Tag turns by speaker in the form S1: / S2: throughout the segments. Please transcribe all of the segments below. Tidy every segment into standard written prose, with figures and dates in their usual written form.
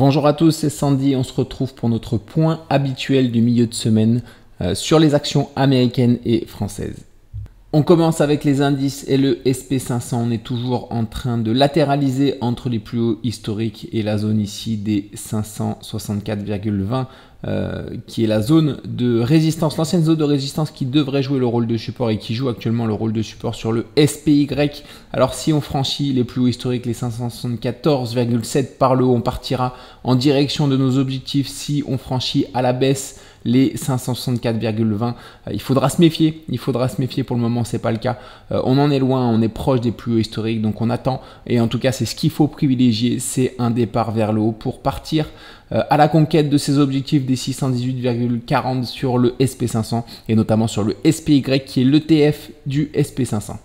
S1: Bonjour à tous, c'est Sandy. On se retrouve pour notre point habituel du milieu de semaine sur les actions américaines et françaises. On commence avec les indices et le SP500. On est toujours en train de latéraliser entre les plus hauts historiques et la zone ici des 564,20 qui est la zone de résistance, l'ancienne zone de résistance qui devrait jouer le rôle de support et qui joue actuellement le rôle de support sur le SPY. Alors si on franchit les plus hauts historiques, les 574,7 par le haut, on partira en direction de nos objectifs. Si on franchit à la baisse les 564,20, il faudra se méfier. Pour le moment, c'est pas le cas. On en est loin, on est proche des plus hauts historiques, donc on attend. Et en tout cas, c'est ce qu'il faut privilégier, c'est un départ vers le haut pour partir à la conquête de ces objectifs des 618,40 sur le SP500 et notamment sur le SPY qui est l'ETF du SP500.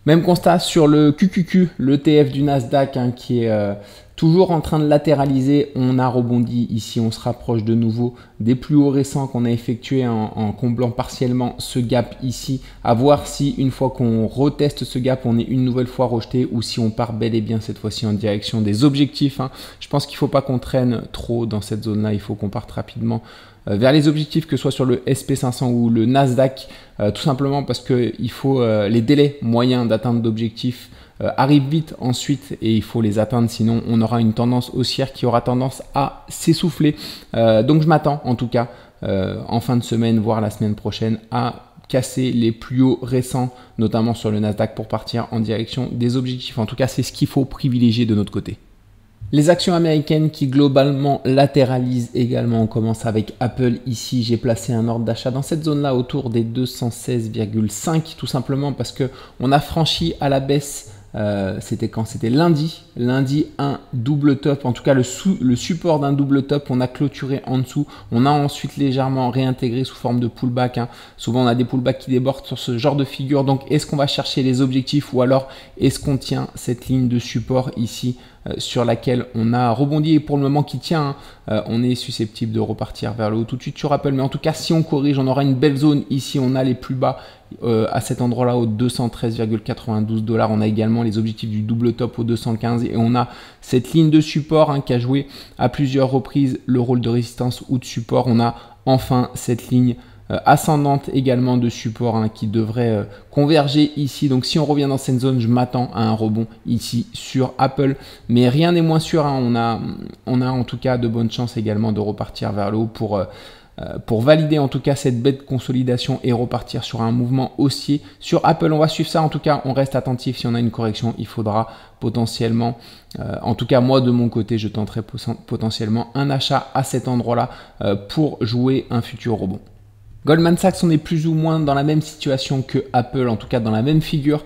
S1: Même constat sur le QQQ, l'ETF du Nasdaq qui est toujours en train de latéraliser. On a rebondi ici, on se rapproche de nouveau des plus hauts récents qu'on a effectués en comblant partiellement ce gap ici. À voir si une fois qu'on reteste ce gap, on est une nouvelle fois rejeté ou si on part bel et bien cette fois-ci en direction des objectifs. Je pense qu'il ne faut pas qu'on traîne trop dans cette zone-là, il faut qu'on parte rapidement vers les objectifs, que ce soit sur le SP500 ou le Nasdaq, tout simplement parce qu'il faut les délais moyens d'atteinte d'objectifs arrivent vite ensuite et il faut les atteindre, sinon on aura une tendance haussière qui aura tendance à s'essouffler. Donc je m'attends en tout cas en fin de semaine, voire la semaine prochaine, à casser les plus hauts récents, notamment sur le Nasdaq pour partir en direction des objectifs. En tout cas, c'est ce qu'il faut privilégier de notre côté. Les actions américaines qui globalement latéralisent également, on commence avec Apple. Ici, j'ai placé un ordre d'achat dans cette zone-là autour des 216,5 tout simplement parce qu'on a franchi à la baisse. C'était quand? C'était lundi, un double top, en tout cas le support d'un double top, on a clôturé en dessous, on a ensuite légèrement réintégré sous forme de pullback. Souvent on a des pullbacks qui débordent sur ce genre de figure, donc est-ce qu'on va chercher les objectifs ou alors est-ce qu'on tient cette ligne de support ici sur laquelle on a rebondi et pour le moment qui tient, on est susceptible de repartir vers le haut tout de suite sur Apple, mais en tout cas si on corrige, on aura une belle zone ici, on a les plus bas à cet endroit-là au 213,92 $. On a également les objectifs du double top au 215 et on a cette ligne de support qui a joué à plusieurs reprises le rôle de résistance ou de support. On a enfin cette ligne ascendante également de support qui devrait converger ici. Donc si on revient dans cette zone, je m'attends à un rebond ici sur Apple, mais rien n'est moins sûr. On a en tout cas de bonnes chances également de repartir vers le haut pour valider en tout cas cette belle consolidation et repartir sur un mouvement haussier sur Apple. On va suivre ça, en tout cas on reste attentif. Si on a une correction, il faudra potentiellement, en tout cas moi de mon côté, je tenterai potentiellement un achat à cet endroit là pour jouer un futur rebond. Goldman Sachs, on est plus ou moins dans la même situation que Apple, en tout cas dans la même figure.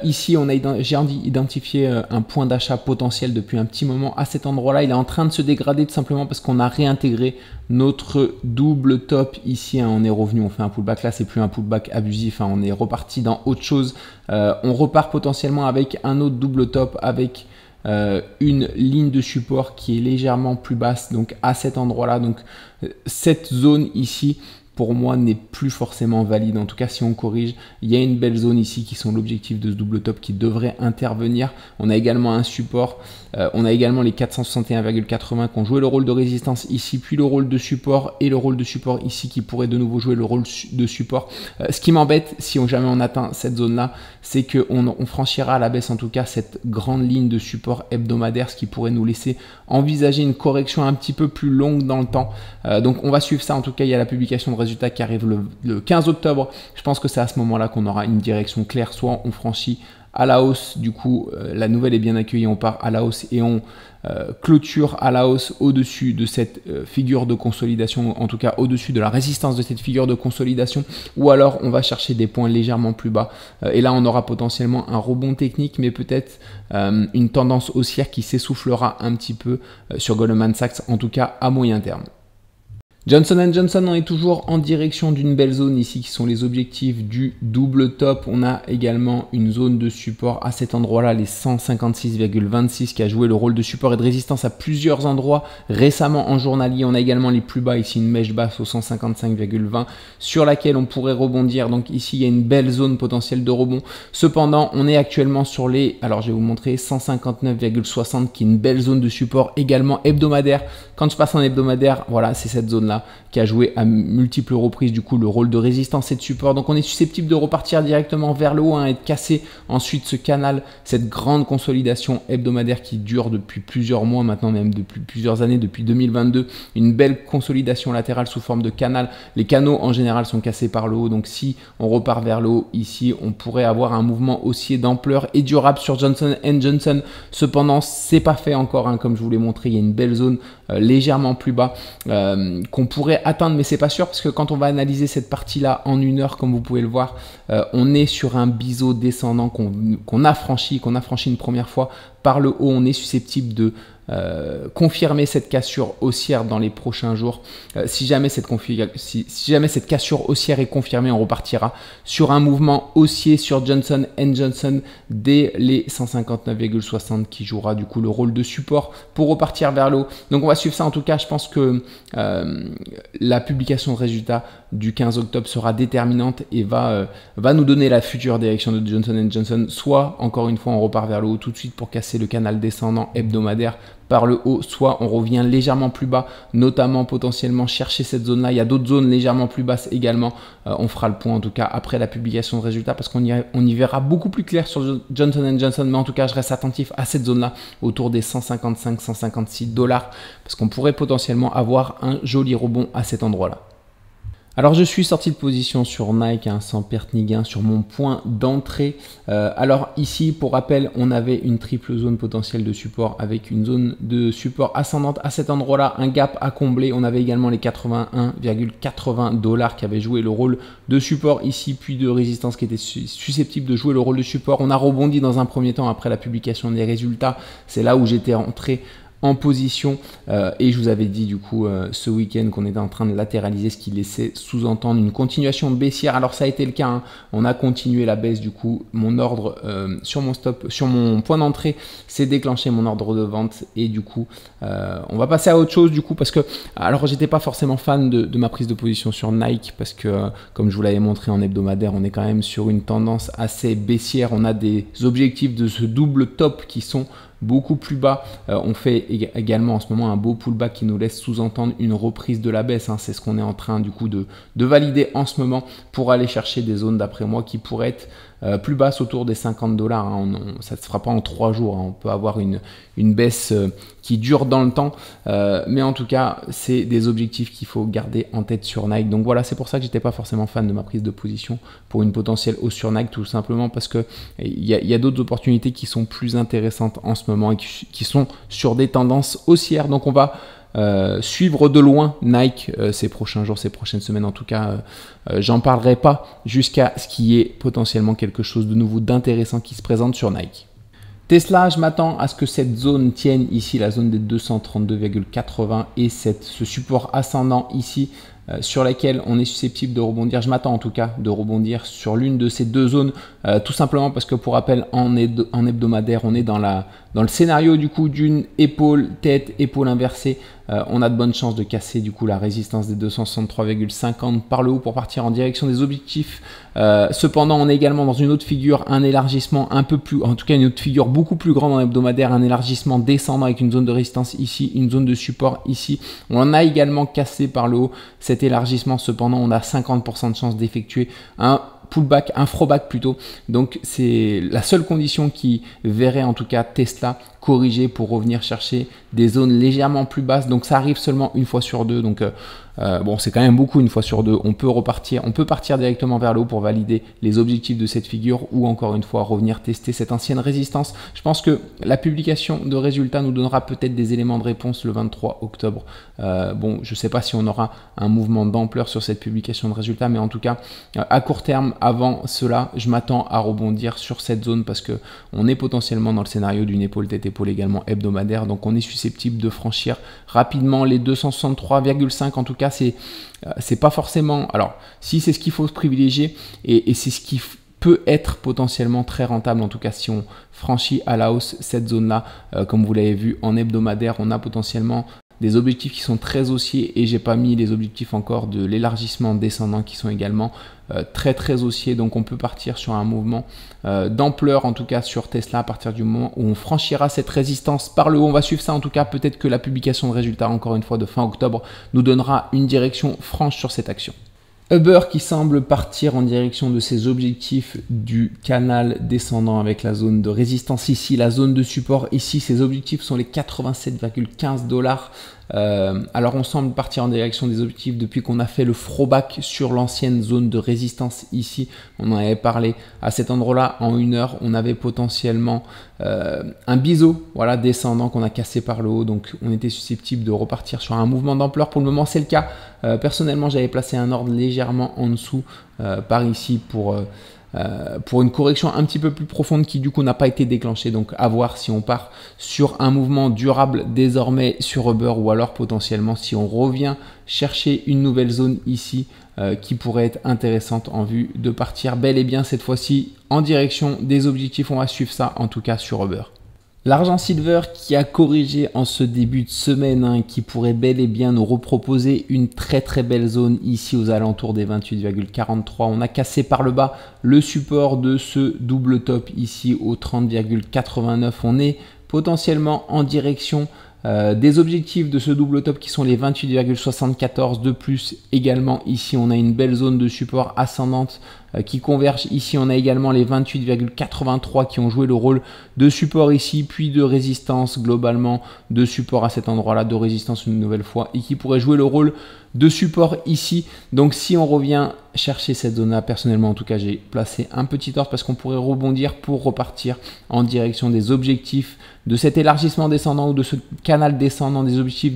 S1: Ici, j'ai identifié un point d'achat potentiel depuis un petit moment à cet endroit-là. Il est en train de se dégrader tout simplement parce qu'on a réintégré notre double top ici. On est revenu, on fait un pullback. Là, c'est plus un pullback abusif. On est reparti dans autre chose. On repart potentiellement avec un autre double top avec une ligne de support qui est légèrement plus basse. Donc à cet endroit-là, donc cette zone ici, pour moi, n'est plus forcément valide. En tout cas, si on corrige, il y a une belle zone ici qui sont l'objectif de ce double top qui devrait intervenir. On a également un support. On a également les 461,80 qui ont joué le rôle de résistance ici, puis le rôle de support et le rôle de support ici qui pourrait de nouveau jouer le rôle de support. Ce qui m'embête, si jamais on atteint cette zone-là, c'est qu'on franchira à la baisse en tout cas cette grande ligne de support hebdomadaire, ce qui pourrait nous laisser envisager une correction un petit peu plus longue dans le temps. Donc on va suivre ça. En tout cas, il y a la publication de résultats qui arrive le 15 octobre. Je pense que c'est à ce moment-là qu'on aura une direction claire. Soit on franchit à la hausse, du coup la nouvelle est bien accueillie, on part à la hausse et on clôture à la hausse au-dessus de cette figure de consolidation, en tout cas au-dessus de la résistance de cette figure de consolidation, ou alors on va chercher des points légèrement plus bas et là on aura potentiellement un rebond technique, mais peut-être une tendance haussière qui s'essoufflera un petit peu sur Goldman Sachs, en tout cas à moyen terme. Johnson & Johnson, on est toujours en direction d'une belle zone ici qui sont les objectifs du double top. On a également une zone de support à cet endroit-là, les 156,26 qui a joué le rôle de support et de résistance à plusieurs endroits récemment en journalier. On a également les plus bas ici, une mèche basse au 155,20 sur laquelle on pourrait rebondir. Donc ici, il y a une belle zone potentielle de rebond. Cependant, on est actuellement sur les, alors je vais vous montrer, 159,60 qui est une belle zone de support également hebdomadaire. Quand je passe en hebdomadaire, voilà, c'est cette zone-là qui a joué à multiples reprises du coup le rôle de résistance et de support. Donc on est susceptible de repartir directement vers le haut et de casser ensuite ce canal, cette grande consolidation hebdomadaire qui dure depuis plusieurs mois maintenant, même depuis plusieurs années, depuis 2022. Une belle consolidation latérale sous forme de canal. Les canaux en général sont cassés par le haut. Donc si on repart vers le haut ici, on pourrait avoir un mouvement haussier d'ampleur et durable sur Johnson & Johnson. Cependant, c'est pas fait encore, hein, comme je vous l'ai montré, il y a une belle zone légèrement plus bas qu'on pourrait atteindre, mais c'est pas sûr parce que quand on va analyser cette partie là en une heure, comme vous pouvez le voir, on est sur un biseau descendant qu'on a franchi une première fois par le haut. On est susceptible de confirmer cette cassure haussière dans les prochains jours. Si jamais cette cassure haussière est confirmée, on repartira sur un mouvement haussier sur Johnson & Johnson dès les 159,60 qui jouera du coup le rôle de support pour repartir vers le haut. Donc on va suivre ça. En tout cas, je pense que la publication de résultats du 15 octobre sera déterminante et va nous donner la future direction de Johnson & Johnson. Soit, encore une fois, on repart vers le haut tout de suite pour casser le canal descendant hebdomadaire par le haut, soit on revient légèrement plus bas, notamment potentiellement chercher cette zone-là. Il y a d'autres zones légèrement plus basses également. On fera le point en tout cas après la publication de résultats parce qu'on y verra beaucoup plus clair sur Johnson & Johnson. Mais en tout cas, je reste attentif à cette zone-là autour des 155-156 $ parce qu'on pourrait potentiellement avoir un joli rebond à cet endroit-là. Alors je suis sorti de position sur Nike, hein, sans perte ni gain, sur mon point d'entrée. Alors ici, pour rappel, on avait une triple zone potentielle de support avec une zone de support ascendante à cet endroit-là, un gap à combler. On avait également les 81,80 $ qui avaient joué le rôle de support ici, puis de résistance qui était susceptible de jouer le rôle de support. On a rebondi dans un premier temps après la publication des résultats. C'est là où j'étais rentré en position et je vous avais dit du coup ce week-end qu'on était en train de latéraliser, ce qui laissait sous-entendre une continuation baissière. Alors ça a été le cas, hein. On a continué la baisse. Du coup mon ordre sur mon stop, sur mon point d'entrée s'est déclenché, mon ordre de vente, et du coup on va passer à autre chose du coup parce que alors j'étais pas forcément fan de ma prise de position sur Nike parce que comme je vous l'avais montré en hebdomadaire, on est quand même sur une tendance assez baissière. On a des objectifs de ce double top qui sont beaucoup plus bas. On fait également en ce moment un beau pullback qui nous laisse sous-entendre une reprise de la baisse, hein. C'est ce qu'on est en train du coup de valider en ce moment pour aller chercher des zones d'après moi qui pourraient être plus basses autour des 50 $. Hein. Ça ne se fera pas en 3 jours. Hein. On peut avoir une baisse qui dure dans le temps. Mais en tout cas, c'est des objectifs qu'il faut garder en tête sur Nike. Donc voilà, c'est pour ça que j'étais pas forcément fan de ma prise de position pour une potentielle hausse sur Nike, tout simplement parce que il y a d'autres opportunités qui sont plus intéressantes en ce moment et qui sont sur des tendances haussières. Donc on va suivre de loin Nike ces prochains jours, ces prochaines semaines. En tout cas, j'en parlerai pas jusqu'à ce qu'il y ait potentiellement quelque chose de nouveau, d'intéressant qui se présente sur Nike. Tesla, je m'attends à ce que cette zone tienne ici, la zone des 232,80 et ce support ascendant ici sur laquelle on est susceptible de rebondir. Je m'attends en tout cas de rebondir sur l'une de ces deux zones, tout simplement parce que pour rappel, en hebdomadaire, on est dans le scénario du coup d'une épaule, tête, épaule inversée. On a de bonnes chances de casser du coup la résistance des 263,50 par le haut pour partir en direction des objectifs. Cependant, on est également dans une autre figure, un élargissement un peu plus, en tout cas une autre figure beaucoup plus grande en hebdomadaire, un élargissement descendant avec une zone de résistance ici, une zone de support ici. On a également cassé par le haut cet élargissement. Cependant, on a 50% de chance d'effectuer un pullback, un throwback plutôt. Donc c'est la seule condition qui verrait en tout cas Tesla corriger pour revenir chercher des zones légèrement plus basses. Donc ça arrive seulement une fois sur deux. Donc bon, c'est quand même beaucoup une fois sur deux. On peut partir directement vers le haut pour valider les objectifs de cette figure ou encore une fois revenir tester cette ancienne résistance. Je pense que la publication de résultats nous donnera peut-être des éléments de réponse le 23 octobre. Bon, je ne sais pas si on aura un mouvement d'ampleur sur cette publication de résultats, mais en tout cas, à court terme, avant cela, je m'attends à rebondir sur cette zone parce que on est potentiellement dans le scénario d'une épaule tête épaule également hebdomadaire. Donc on est susceptible de franchir rapidement les 263,5. En tout cas, c'est pas forcément... Alors, si c'est ce qu'il faut se privilégier et c'est ce qui peut être potentiellement très rentable, en tout cas si on franchit à la hausse cette zone-là. Comme vous l'avez vu en hebdomadaire, on a potentiellement des objectifs qui sont très haussiers et j'ai pas mis les objectifs encore de l'élargissement descendant qui sont également très haussiers. Donc on peut partir sur un mouvement d'ampleur, en tout cas sur Tesla, à partir du moment où on franchira cette résistance par le haut. On va suivre ça, en tout cas peut-être que la publication de résultats encore une fois de fin octobre nous donnera une direction franche sur cette action. Uber qui semble partir en direction de ses objectifs du canal descendant avec la zone de résistance ici, la zone de support ici. Ses objectifs sont les 87,15 $. Alors on semble partir en direction des objectifs depuis qu'on a fait le throwback sur l'ancienne zone de résistance ici. On en avait parlé à cet endroit-là en 1 heure. On avait potentiellement un biseau descendant qu'on a cassé par le haut. Donc on était susceptible de repartir sur un mouvement d'ampleur. Pour le moment c'est le cas. Personnellement j'avais placé un ordre légèrement en dessous par ici pour une correction un petit peu plus profonde qui du coup n'a pas été déclenchée. Donc à voir si on part sur un mouvement durable désormais sur Uber ou alors potentiellement si on revient chercher une nouvelle zone ici qui pourrait être intéressante en vue de partir bel et bien cette fois-ci en direction des objectifs. On va suivre ça en tout cas sur Uber. L'argent silver qui a corrigé en ce début de semaine, qui pourrait bel et bien nous reproposer une très belle zone ici aux alentours des 28,43. On a cassé par le bas le support de ce double top ici au 30,89. On est potentiellement en direction des objectifs de ce double top qui sont les 28,74. De plus également ici on a une belle zone de support ascendante qui converge. Ici on a également les 28,83 qui ont joué le rôle de support ici, puis de résistance globalement, de support à cet endroit là, de résistance une nouvelle fois et qui pourrait jouer le rôle de support ici. Donc si on revient chercher cette zone là, personnellement en tout cas j'ai placé un petit ordre parce qu'on pourrait rebondir pour repartir en direction des objectifs de cet élargissement descendant ou de ce canal descendant, des objectifs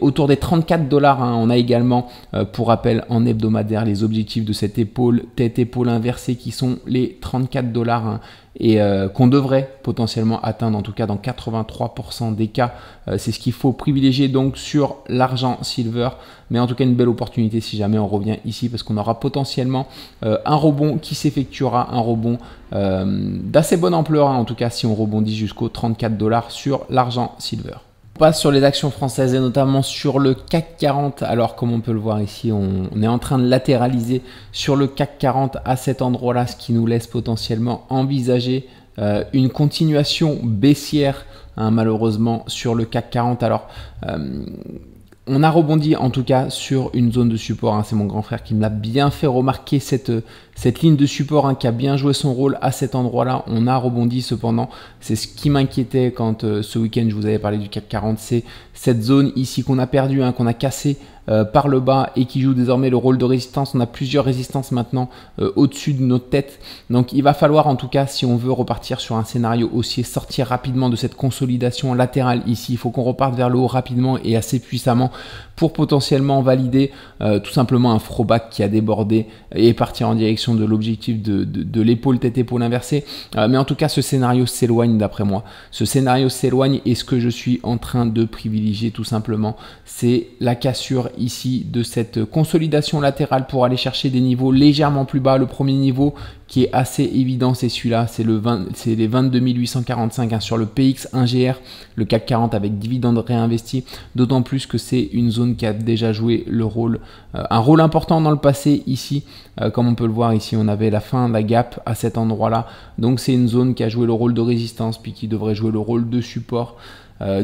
S1: autour des 34 $. On a également pour rappel en hebdomadaire les objectifs de cette épaule tête-épaule inversée qui sont les 34 $, et qu'on devrait potentiellement atteindre en tout cas dans 83% des cas. C'est ce qu'il faut privilégier donc sur l'argent silver, mais en tout cas une belle opportunité si jamais on revient ici parce qu'on aura potentiellement un rebond qui s'effectuera, un rebond d'assez bonne ampleur en tout cas si on rebondit jusqu'aux 34 $ sur l'argent silver. On passe sur les actions françaises et notamment sur le CAC 40. Alors comme on peut le voir ici, on est en train de latéraliser sur le CAC 40 à cet endroit-là, ce qui nous laisse potentiellement envisager une continuation baissière malheureusement sur le CAC 40. Alors on a rebondi en tout cas sur une zone de support. C'est mon grand frère qui me l'a bien fait remarquer, cette ligne de support qui a bien joué son rôle à cet endroit-là. On a rebondi cependant. C'est ce qui m'inquiétait quand ce week-end je vous avais parlé du CAC 40. C'est cette zone ici qu'on a perdue, qu'on a cassée par le bas et qui joue désormais le rôle de résistance. On a plusieurs résistances maintenant au-dessus de notre tête. Donc il va falloir en tout cas, si on veut repartir sur un scénario haussier, sortir rapidement de cette consolidation latérale ici. Il faut qu'on reparte vers le haut rapidement et assez puissamment pour potentiellement valider tout simplement un throwback qui a débordé et partir en direction de l'objectif de l'épaule tête-épaule inversée. Mais en tout cas, ce scénario s'éloigne d'après moi. Ce scénario s'éloigne et ce que je suis en train de privilégier tout simplement, c'est la cassure ici de cette consolidation latérale pour aller chercher des niveaux légèrement plus bas. Le premier niveau qui est assez évident, c'est celui-là, c'est les 22 845 sur le PX1GR, le CAC 40 avec dividendes réinvestis, d'autant plus que c'est une zone qui a déjà joué un rôle important dans le passé ici. Comme on peut le voir ici, on avait la fin de la gap à cet endroit-là, donc c'est une zone qui a joué le rôle de résistance puis qui devrait jouer le rôle de support.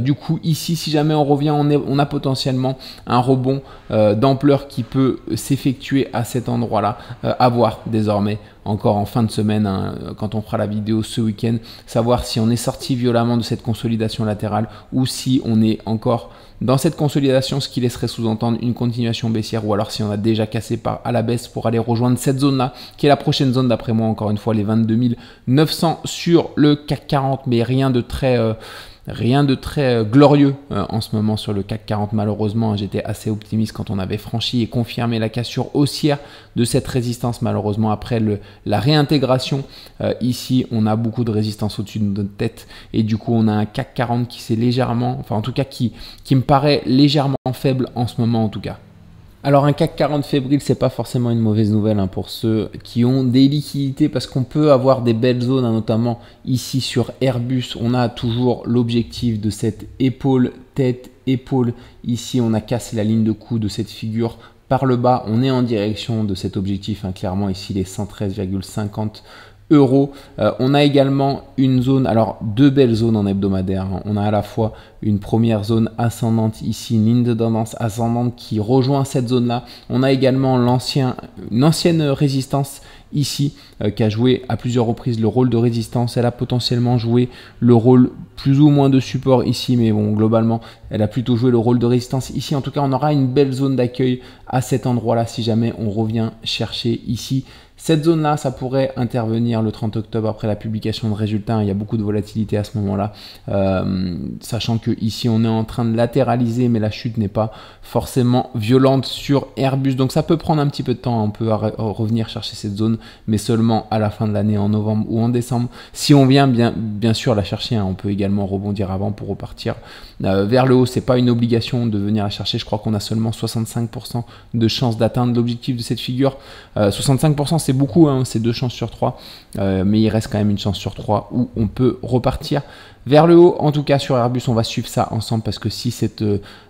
S1: Du coup ici si jamais on revient, on a potentiellement un rebond d'ampleur qui peut s'effectuer à cet endroit là, à voir désormais encore en fin de semaine quand on fera la vidéo ce week-end, savoir si on est sorti violemment de cette consolidation latérale ou si on est encore dans cette consolidation, ce qui laisserait sous-entendre une continuation baissière, ou alors si on a déjà cassé à la baisse pour aller rejoindre cette zone là qui est la prochaine zone d'après moi, encore une fois les 22 900 sur le CAC 40, mais rien de très Rien de très glorieux en ce moment sur le CAC 40 malheureusement. J'étais assez optimiste quand on avait franchi et confirmé la cassure haussière de cette résistance. Malheureusement après la réintégration, ici on a beaucoup de résistance au-dessus de notre tête et du coup on a un CAC 40 qui s'est légèrement, enfin en tout cas qui me paraît légèrement faible en ce moment en tout cas. Alors un CAC 40 fébrile, c'est pas forcément une mauvaise nouvelle pour ceux qui ont des liquidités parce qu'on peut avoir des belles zones, notamment ici sur Airbus. On a toujours l'objectif de cette épaule, tête, épaule. Ici, on a cassé la ligne de coup de cette figure par le bas. On est en direction de cet objectif, clairement ici les 113,50 euros. On a également une zone, alors deux belles zones en hebdomadaire. On a à la fois une première zone ascendante ici, une ligne de tendance ascendante qui rejoint cette zone là. On a également une ancienne résistance ici qui a joué à plusieurs reprises le rôle de résistance. Elle a potentiellement joué le rôle plus ou moins de support ici, mais bon, globalement elle a plutôt joué le rôle de résistance ici. En tout cas, on aura une belle zone d'accueil à cet endroit là si jamais on revient chercher ici. Cette zone-là, ça pourrait intervenir le 30 octobre après la publication de résultats. Il y a beaucoup de volatilité à ce moment-là, sachant que ici on est en train de latéraliser, mais la chute n'est pas forcément violente sur Airbus. Donc ça peut prendre un petit peu de temps. On peut revenir chercher cette zone, mais seulement à la fin de l'année, en novembre ou en décembre. Si on vient bien sûr la chercher, on peut également rebondir avant pour repartir vers le haut. C'est pas une obligation de venir la chercher. Je crois qu'on a seulement 65% de chances d'atteindre l'objectif de cette figure. 65%, c'est beaucoup, c'est 2 chances sur 3, mais il reste quand même une chance sur 3 où on peut repartir vers le haut. En tout cas sur Airbus, on va suivre ça ensemble parce que si cette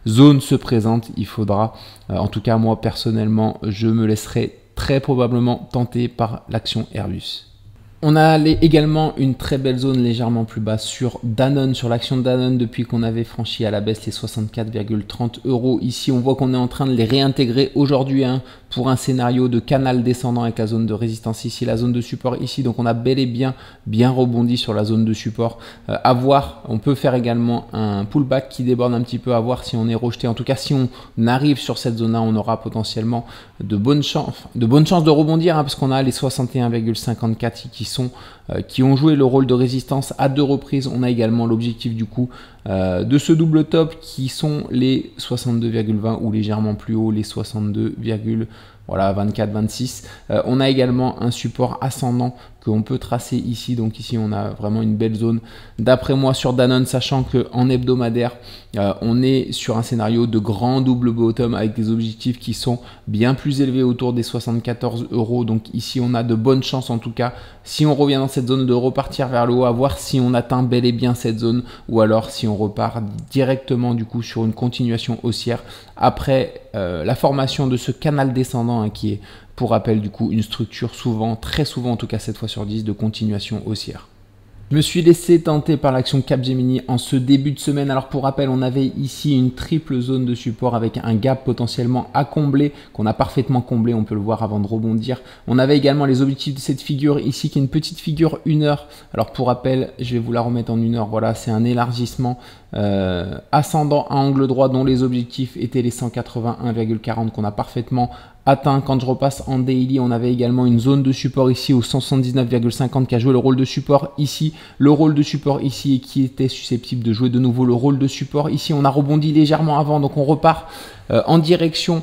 S1: zone se présente, il faudra, en tout cas moi personnellement, je me laisserai très probablement tenter par l'action Airbus. On a également une très belle zone légèrement plus basse sur Danone, sur l'action de Danone depuis qu'on avait franchi à la baisse les 64,30 euros. Ici, on voit qu'on est en train de les réintégrer aujourd'hui pour un scénario de canal descendant avec la zone de résistance ici, la zone de support ici. Donc, on a bel et bien rebondi sur la zone de support. À voir, on peut faire également un pullback qui déborde un petit peu, à voir si on est rejeté. En tout cas, si on arrive sur cette zone-là, on aura potentiellement de bonnes chances de rebondir parce qu'on a les 61,54 qui ont joué le rôle de résistance à 2 reprises. On a également l'objectif du coup de ce double top qui sont les 62,20 ou légèrement plus haut les 62,24-26. On a également un support ascendant qu'on peut tracer ici. Donc ici, on a vraiment une belle zone d'après moi sur Danone, sachant qu'en hebdomadaire, on est sur un scénario de grand double bottom avec des objectifs qui sont bien plus élevés autour des 74 euros. Donc ici, on a de bonnes chances en tout cas, si on revient dans cette zone, de repartir vers le haut, à voir si on atteint bel et bien cette zone ou alors si on repart directement du coup sur une continuation haussière après la formation de ce canal descendant qui est, pour rappel, du coup, une structure très souvent, en tout cas 7 fois sur 10, de continuation haussière. Je me suis laissé tenter par l'action Capgemini en ce début de semaine. Alors pour rappel, on avait ici une triple zone de support avec un gap potentiellement à combler, qu'on a parfaitement comblé, on peut le voir avant de rebondir. On avait également les objectifs de cette figure ici, qui est une petite figure 1 heure. Alors pour rappel, je vais vous la remettre en 1 heure. Voilà, c'est un élargissement ascendant à angle droit dont les objectifs étaient les 181,40 qu'on a parfaitement atteint. Quand je repasse en daily, on avait également une zone de support ici au 179,50 qui a joué le rôle de support ici, le rôle de support ici et qui était susceptible de jouer de nouveau le rôle de support ici. On a rebondi légèrement avant, donc on repart en direction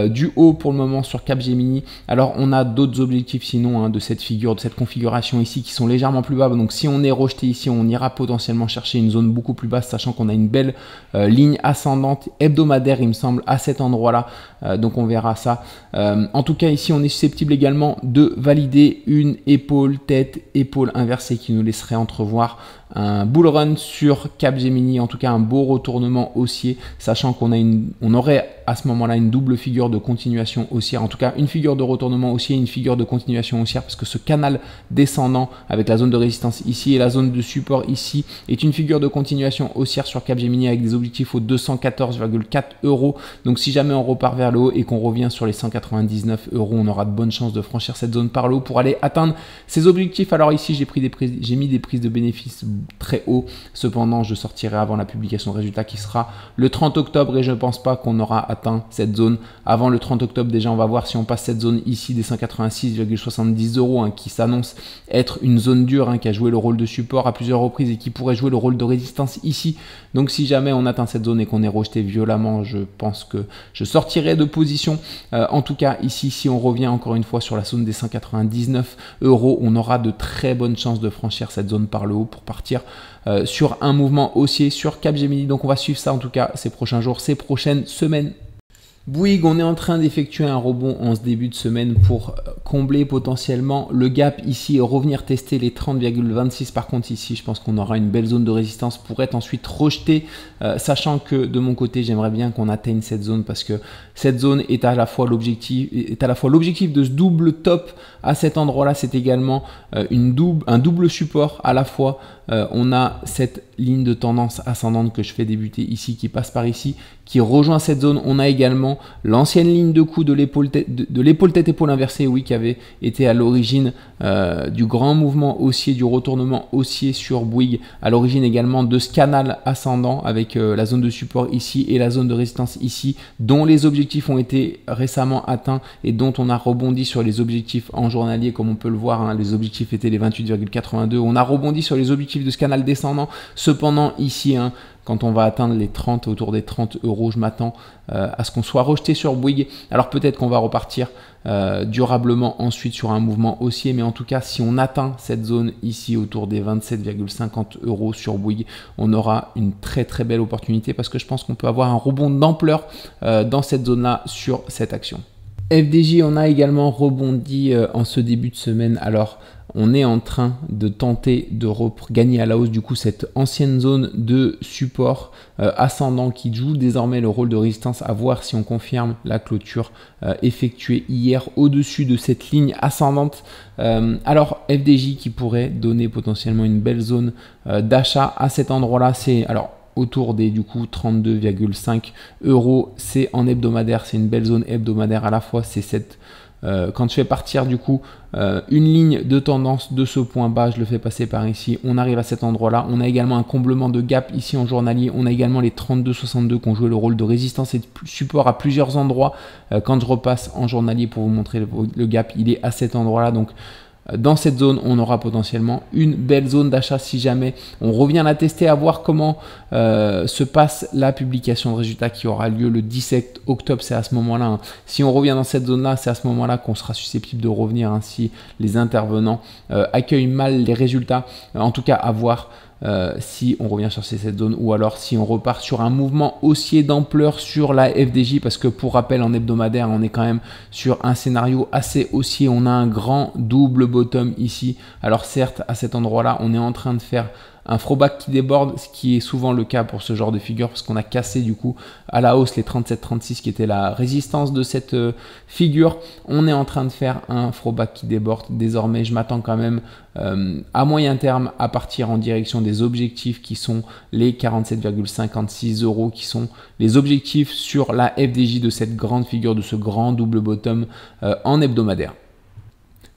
S1: du haut pour le moment sur Capgemini. Alors on a d'autres objectifs sinon de cette figure, de cette configuration ici qui sont légèrement plus bas. Donc si on est rejeté ici, on ira potentiellement chercher une zone beaucoup plus basse, sachant qu'on a une belle ligne ascendante hebdomadaire, il me semble, à cet endroit là. Donc on verra ça. En tout cas ici, on est susceptible également de valider une épaule, tête, épaule inversée qui nous laisserait entrevoir un bull run sur Capgemini, en tout cas un beau retournement haussier, sachant on aurait à ce moment-là une double figure de continuation haussière, en tout cas une figure de retournement haussier, une figure de continuation haussière, parce que ce canal descendant avec la zone de résistance ici et la zone de support ici est une figure de continuation haussière sur Capgemini avec des objectifs aux 214,4 euros. Donc si jamais on repart vers le haut et qu'on revient sur les 199 euros, on aura de bonnes chances de franchir cette zone par le haut pour aller atteindre ces objectifs. Alors ici, j'ai mis des prises de bénéfices très haut. Cependant, je sortirai avant la publication de résultats qui sera le 30 octobre et je ne pense pas qu'on aura atteint cette zone avant le 30 octobre. Déjà, on va voir si on passe cette zone ici des 186,70 €, hein, qui s'annonce être une zone dure, hein, qui a joué le rôle de support à plusieurs reprises et qui pourrait jouer le rôle de résistance ici. Donc si jamais on atteint cette zone et qu'on est rejeté violemment, je pense que je sortirai de position. En tout cas, ici, si on revient encore une fois sur la zone des 199 €, on aura de très bonnes chances de franchir cette zone par le haut pour partir sur un mouvement haussier sur Capgemini. Donc on va suivre ça en tout cas ces prochains jours, ces prochaines semaines. Bouygues, on est en train d'effectuer un rebond en ce début de semaine pour combler potentiellement le gap ici et revenir tester les 30,26. Par contre ici, je pense qu'on aura une belle zone de résistance pour être ensuite rejeté, sachant que de mon côté, j'aimerais bien qu'on atteigne cette zone parce que cette zone est à la fois l'objectif de ce double top à cet endroit-là. C'est également un double support à la fois. On a cette ligne de tendance ascendante que je fais débuter ici, qui passe par ici, qui rejoint cette zone. On a également l'ancienne ligne de coup de l'épaule tête-épaule inversée, oui, qui avait été à l'origine du grand mouvement haussier, du retournement haussier sur Bouygues, à l'origine également de ce canal ascendant avec la zone de support ici et la zone de résistance ici, dont les objectifs ont été récemment atteints et dont on a rebondi sur les objectifs en journalier, comme on peut le voir, hein, les objectifs étaient les 28,82. On a rebondi sur les objectifs de ce canal descendant. Cependant, ici, hein, quand on va atteindre les 30, autour des 30 €, je m'attends à ce qu'on soit rejeté sur Bouygues. Alors peut-être qu'on va repartir durablement ensuite sur un mouvement haussier, mais en tout cas, si on atteint cette zone ici autour des 27,50 € sur Bouygues, on aura une très très belle opportunité parce que je pense qu'on peut avoir un rebond d'ampleur dans cette zone-là sur cette action. FDJ, on a également rebondi en ce début de semaine. Alors, on est en train de tenter de gagner à la hausse du coup cette ancienne zone de support ascendant qui joue désormais le rôle de résistance, à voir si on confirme la clôture effectuée hier au-dessus de cette ligne ascendante. Alors FDJ qui pourrait donner potentiellement une belle zone d'achat à cet endroit-là, c'est alors autour des du coup 32,5 €. C'est en hebdomadaire, c'est une belle zone hebdomadaire à la fois. C'est cette quand je fais partir du coup une ligne de tendance de ce point bas, je le fais passer par ici, on arrive à cet endroit là. On a également un comblement de gap ici en journalier, on a également les 32,62 qui ont joué le rôle de résistance et de support à plusieurs endroits. Quand je repasse en journalier pour vous montrer le gap, il est à cet endroit là. Donc dans cette zone, on aura potentiellement une belle zone d'achat si jamais on revient la tester, à voir comment se passe la publication de résultats qui aura lieu le 17 octobre. C'est à ce moment-là, hein. Si on revient dans cette zone-là, c'est à ce moment-là qu'on sera susceptible de revenir, hein, si les intervenants accueillent mal les résultats. En tout cas, à voir. Si on revient chercher cette zone ou alors si on repart sur un mouvement haussier d'ampleur sur la FDJ, parce que pour rappel en hebdomadaire on est quand même sur un scénario assez haussier. On a un grand double bottom ici. Alors certes à cet endroit là on est en train de faire un throwback qui déborde, ce qui est souvent le cas pour ce genre de figure parce qu'on a cassé du coup à la hausse les 37,36 qui était la résistance de cette figure. On est en train de faire un throwback qui déborde. Désormais je m'attends quand même à moyen terme à partir en direction des objectifs qui sont les 47,56 € qui sont les objectifs sur la FDJ de cette grande figure, de ce grand double bottom en hebdomadaire.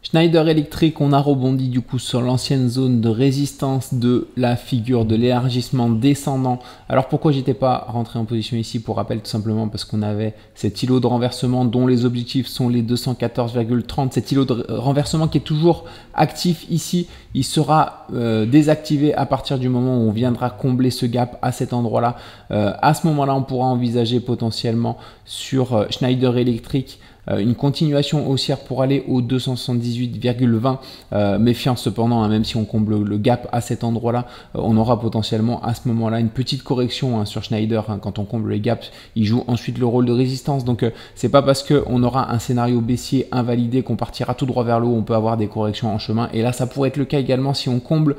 S1: Schneider Electric, on a rebondi du coup sur l'ancienne zone de résistance de la figure de l'élargissement descendant. Alors pourquoi j'étais pas rentré en position ici? Pour rappel, tout simplement parce qu'on avait cet îlot de renversement dont les objectifs sont les 214,30. Cet îlot de renversement qui est toujours actif ici, il sera désactivé à partir du moment où on viendra combler ce gap à cet endroit-là. À ce moment-là, on pourra envisager potentiellement sur Schneider Electric une continuation haussière pour aller au 278,20. Méfiance cependant, hein, même si on comble le gap à cet endroit-là, on aura potentiellement à ce moment-là une petite correction, hein, sur Schneider. Hein, quand on comble les gaps, il joue ensuite le rôle de résistance. Donc c'est pas parce qu'on aura un scénario baissier invalidé qu'on partira tout droit vers le haut. On peut avoir des corrections en chemin. Et là, ça pourrait être le cas également si on comble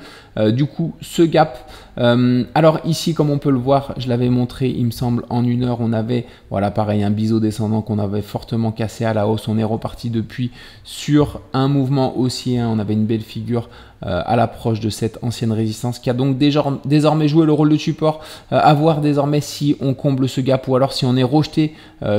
S1: du coup ce gap. Alors ici, comme on peut le voir, je l'avais montré, il me semble, en une heure, on avait, voilà, pareil, un biseau descendant qu'on avait fortement cassé à la hausse. On est reparti depuis sur un mouvement haussier, hein. On avait une belle figure à l'approche de cette ancienne résistance qui a donc désormais joué le rôle de support. À voir désormais si on comble ce gap ou alors si on est rejeté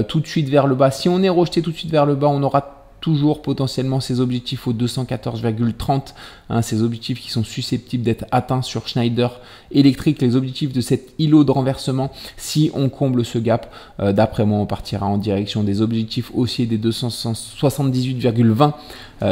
S1: tout de suite vers le bas. Si on est rejeté tout de suite vers le bas, on aura toujours potentiellement ces objectifs aux 214,30, ces objectifs qui sont susceptibles d'être atteints sur Schneider Electric, les objectifs de cet îlot de renversement. Si on comble ce gap, d'après moi, on partira en direction des objectifs haussiers des 278,20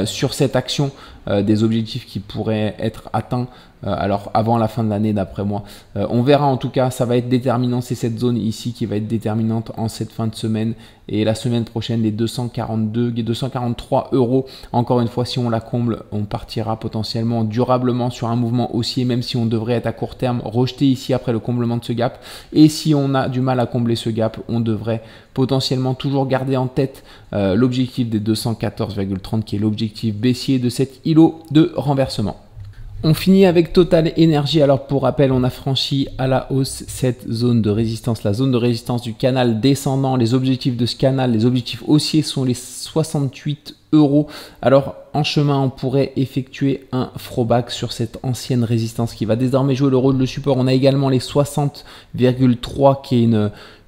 S1: sur cette action, des objectifs qui pourraient être atteints alors avant la fin de l'année d'après moi. On verra, en tout cas, ça va être déterminant, c'est cette zone ici qui va être déterminante en cette fin de semaine et la semaine prochaine, les 242 et 243 euros. Encore une fois, si on la comble, on partira potentiellement durablement sur un mouvement haussier, même si on devrait être à court terme rejeté ici après le comblement de ce gap. Et si on a du mal à combler ce gap, on devrait potentiellement toujours garder en tête l'objectif des 214,30 qui est l'objectif baissier de cet îlot de renversement. On finit avec Total Energy. Alors pour rappel, on a franchi à la hausse cette zone de résistance, la zone de résistance du canal descendant. Les objectifs de ce canal, les objectifs haussiers sont les 68 euros. Alors en chemin, on pourrait effectuer un throwback sur cette ancienne résistance qui va désormais jouer le rôle de support. On a également les 60,3 qui est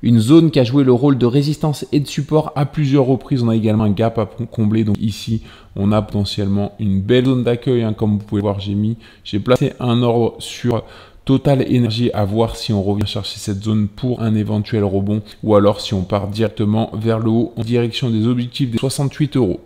S1: une zone qui a joué le rôle de résistance et de support à plusieurs reprises. On a également un gap à combler. Donc ici, on a potentiellement une belle zone d'accueil. Comme vous pouvez voir, j'ai placé un ordre sur Total Energy à voir si on revient chercher cette zone pour un éventuel rebond ou alors si on part directement vers le haut en direction des objectifs des 68 euros.